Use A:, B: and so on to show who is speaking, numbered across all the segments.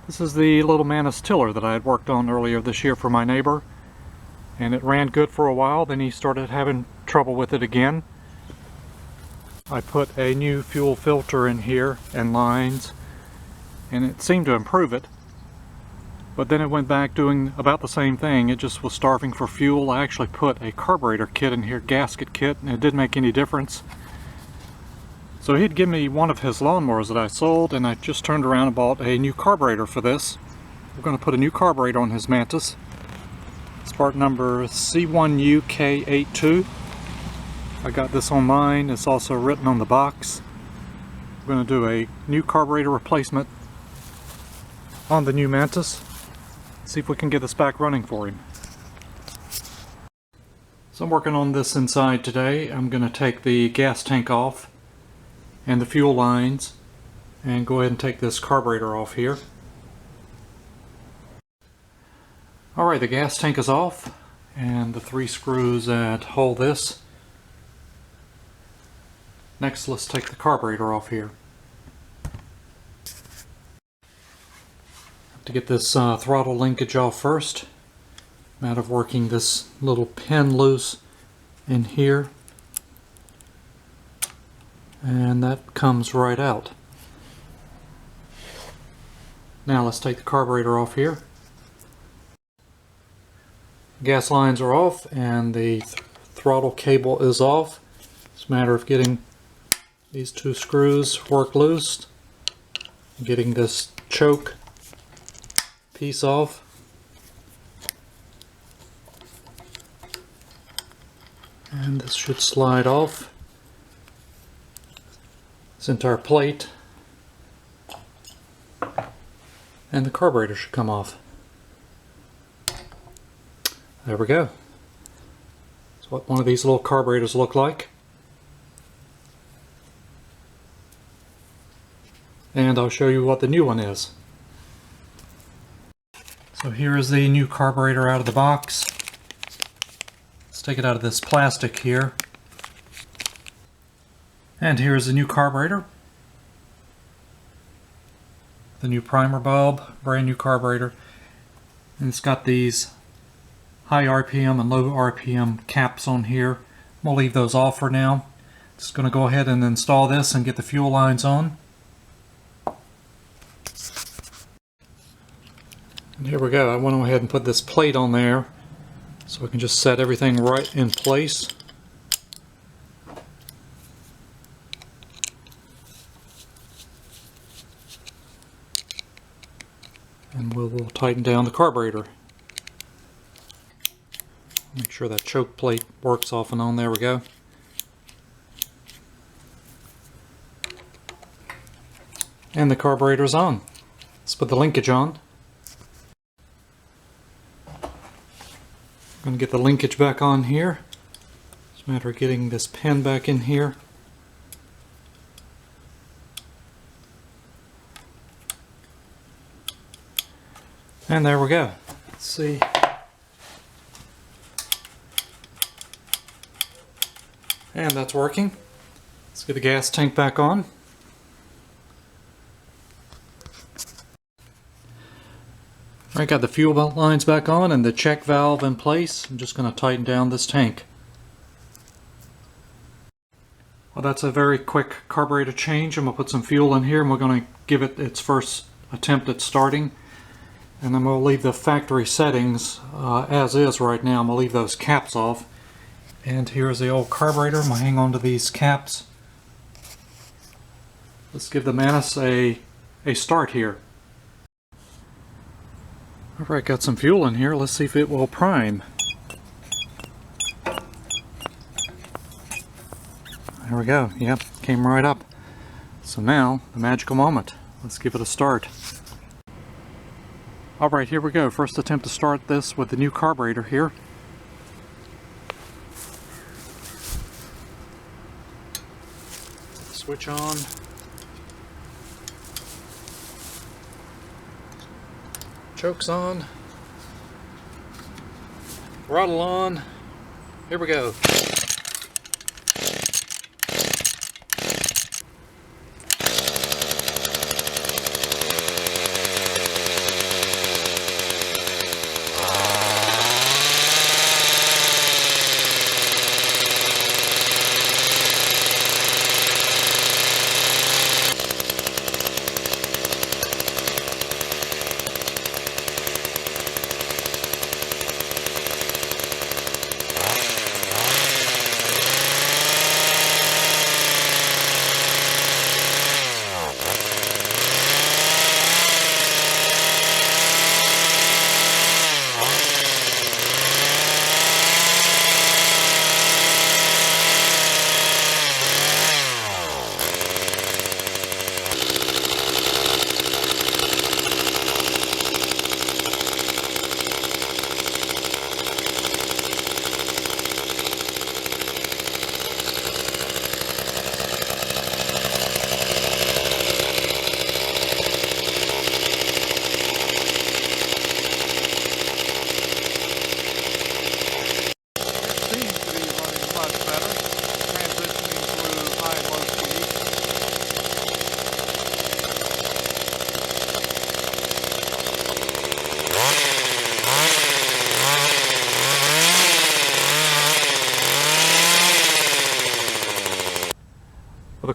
A: This is the little Mantis Tiller that I had worked on earlier this year for my neighbor, and it ran good for a while. Then he started having trouble with it again. I put a new fuel filter in here and lines, and it seemed to improve it, but then it went back doing about the same thing. It just was starving for fuel. I actually put a carburetor kit in here, gasket kit, and it didn't make any difference. So he'd give me one of his lawnmowers that I sold, and I just turned around and bought a new carburetor for this. We're going to put a new carburetor on his Mantis. It's part number C1UK82. I got this on mine. It's also written on the box. We're going to do a new carburetor replacement on the new Mantis. See if we can get this back running for him. So I'm working on this inside today. I'm going to take the gas tank off and the fuel lines and go ahead and take this carburetor off here. Alright, the gas tank is off and the 3 screws that hold this. Next, let's take the carburetor off here. Have to get this throttle linkage off first. Matter of working this little pin loose in here, and that comes right out. Now let's take the carburetor off here. Gas lines are off and the throttle cable is off. It's a matter of getting these 2 screws work loose, getting this choke piece off, and this should slide off. This entire plate, and the carburetor should come off. There we go. That's what one of these little carburetors look like. And I'll show you what the new one is. So here is the new carburetor out of the box. Let's take it out of this plastic here. And here's the new carburetor. The new primer bulb, brand new carburetor. And it's got these high RPM and low RPM caps on here. I'm going to leave those off for now. Just going to go ahead and install this and get the fuel lines on. And here we go. I went ahead and put this plate on there so we can just set everything right in place. And we'll tighten down the carburetor. Make sure that choke plate works off and on. There we go. And the carburetor's on. Let's put the linkage on. I'm going to get the linkage back on here. It's a matter of getting this pin back in here. And there we go. Let's see. And that's working. Let's get the gas tank back on. I got the fuel lines back on and the check valve in place. I'm just going to tighten down this tank. Well, that's a very quick carburetor change. I'm going to put some fuel in here and we're going to give it its first attempt at starting. And then we'll leave the factory settings as is right now. I'm going to leave those caps off. And here's the old carburetor. I'm going to hang on to these caps. Let's give the Mantis a start here. Alright, got some fuel in here. Let's see if it will prime. There we go. Yep, came right up. So now, the magical moment. Let's give it a start. Alright, here we go. First attempt to start this with the new carburetor here. Switch on. Choke's on. Throttle on. Here we go.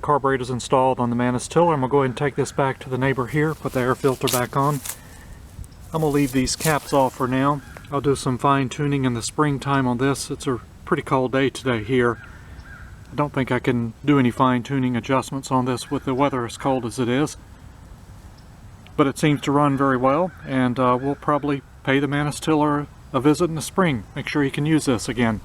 A: carburetor is installed on the Mantis Tiller. I'm going to go ahead and take this back to the neighbor here, put the air filter back on. I'm going to leave these caps off for now. I'll do some fine tuning in the springtime on this. It's a pretty cold day today here. I don't think I can do any fine tuning adjustments on this with the weather as cold as it is. But it seems to run very well, and we'll probably pay the Mantis Tiller a visit in the spring. Make sure you can use this again.